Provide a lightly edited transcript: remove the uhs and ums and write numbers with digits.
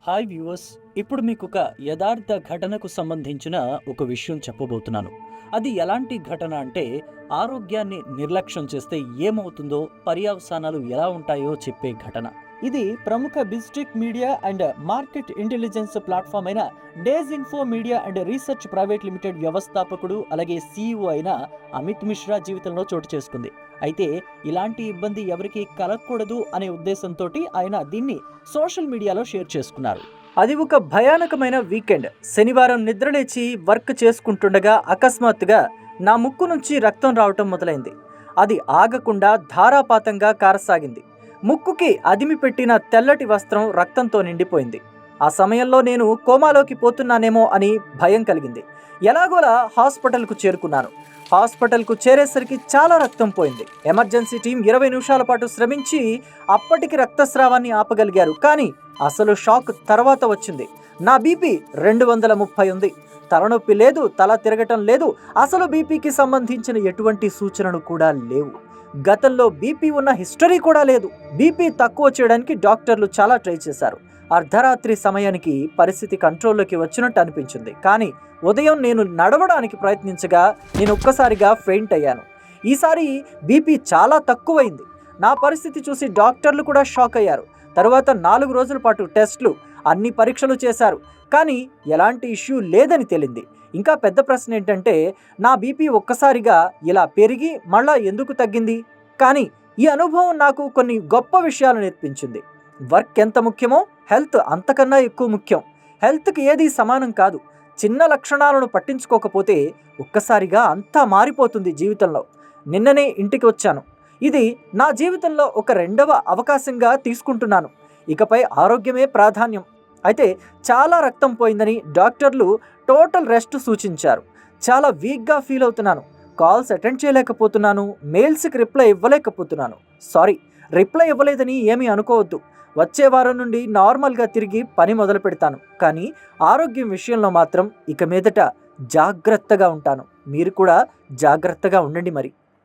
Hi viewers. ఇప్పుడు మీకు ఒక యథార్థ ఘటనకు సంబంధించిన ఒక విషయం చెప్పబోతున్నాను. అది ఎలాంటి ఘటన అంటే, ఆరోగ్యాన్ని నిర్లక్ష్యం చేస్తే ఏమవుతుందో, పర్యవసానాలు ఎలా ఉంటాయో చెప్పే ఘటన. ఇది ప్రముఖ biztech media and market intelligence platform అయిన Daze Info Media and Research Private Limited వ్యవస్థాపకుడు అలాగే సీఈఓ అయిన అమిత్ మిశ్రా జీవితంలో చోటు చేసుకుంది. అయితే ఇలాంటి ఇబ్బంది ఎవరికీ కలగకూడదు అనే ఉద్దేశంతో ఆయన దీన్ని సోషల్ మీడియాలో షేర్ చేసుకున్నారు. అది ఒక భయానకమైన వీకెండ్. శనివారం నిద్రలేచి వర్క్ చేసుకుంటుండగా అకస్మాత్తుగా నా ముక్కు నుంచి రక్తం రావటం మొదలైంది. అది ఆగకుండా ధారాపాతంగా కారసాగింది. ముక్కుకి అదిమి పెట్టిన తెల్లటి వస్త్రం రక్తంతో నిండిపోయింది. ఆ సమయంలో నేను కోమాలోకి పోతున్నానేమో అని భయం కలిగింది. ఎలాగోలా హాస్పిటల్కు చేరుకున్నాను. హాస్పిటల్కు చేరేసరికి చాలా రక్తం పోయింది. ఎమర్జెన్సీ టీం 20 నిమిషాల పాటు శ్రమించి అప్పటికి రక్తస్రావాన్ని ఆపగలిగారు. కానీ అసలు షాక్ తర్వాత వచ్చింది. నా బీపీ 230 ఉంది. తలనొప్పి లేదు, తల తిరగటం లేదు. అసలు బీపీకి సంబంధించిన ఎటువంటి సూచనలు కూడా లేవు. గతంలో బీపీ ఉన్న హిస్టరీ కూడా లేదు. బీపీ తక్కువ చేయడానికి డాక్టర్లు చాలా ట్రై చేశారు. అర్ధరాత్రి సమయానికి పరిస్థితి కంట్రోల్లోకి వచ్చినట్టు అనిపించింది. కానీ ఉదయం నేను నడవడానికి ప్రయత్నించగా నేను ఒక్కసారిగా ఫెయింట్ అయ్యాను. ఈసారి బీపీ చాలా తక్కువైంది. నా పరిస్థితి చూసి డాక్టర్లు కూడా షాక్ అయ్యారు. తరువాత 4 రోజుల పాటు టెస్టులు, అన్ని పరీక్షలు చేశారు. కానీ ఎలాంటి ఇష్యూ లేదని తేలింది. ఇంకా పెద్ద ప్రశ్న ఏంటంటే, నా బీపీ ఒక్కసారిగా ఇలా పెరిగి మళ్ళా ఎందుకు తగ్గింది? కానీ ఈ అనుభవం నాకు కొన్ని గొప్ప విషయాలు నేర్పించింది. వర్క్ ఎంత ముఖ్యమో హెల్త్ అంతకన్నా ఎక్కువ ముఖ్యం. హెల్త్కి ఏది సమానం కాదు. చిన్న లక్షణాలను పట్టించుకోకపోతే ఒక్కసారిగా అంతా మారిపోతుంది జీవితంలో. నిన్ననే ఇంటికి వచ్చాను. ఇది నా జీవితంలో ఒక రెండవ అవకాశంగా తీసుకుంటున్నాను. ఇకపై ఆరోగ్యమే ప్రాధాన్యం. అయితే చాలా రక్తం పోయిందని డాక్టర్లు టోటల్ రెస్ట్ సూచించారు. చాలా వీక్గా ఫీల్ అవుతున్నాను. కాల్స్ అటెండ్ చేయలేకపోతున్నాను. మెయిల్స్కి రిప్లై ఇవ్వలేకపోతున్నాను. సారీ, రిప్లై ఇవ్వలేదని ఏమీ అనుకోవద్దు. వచ్చే వారం నుండి నార్మల్గా తిరిగి పని మొదలు పెడతాను. కానీ ఆరోగ్యం విషయంలో మాత్రం ఇక మీదట జాగ్రత్తగా ఉంటాను. మీరు కూడా జాగ్రత్తగా ఉండండి మరి.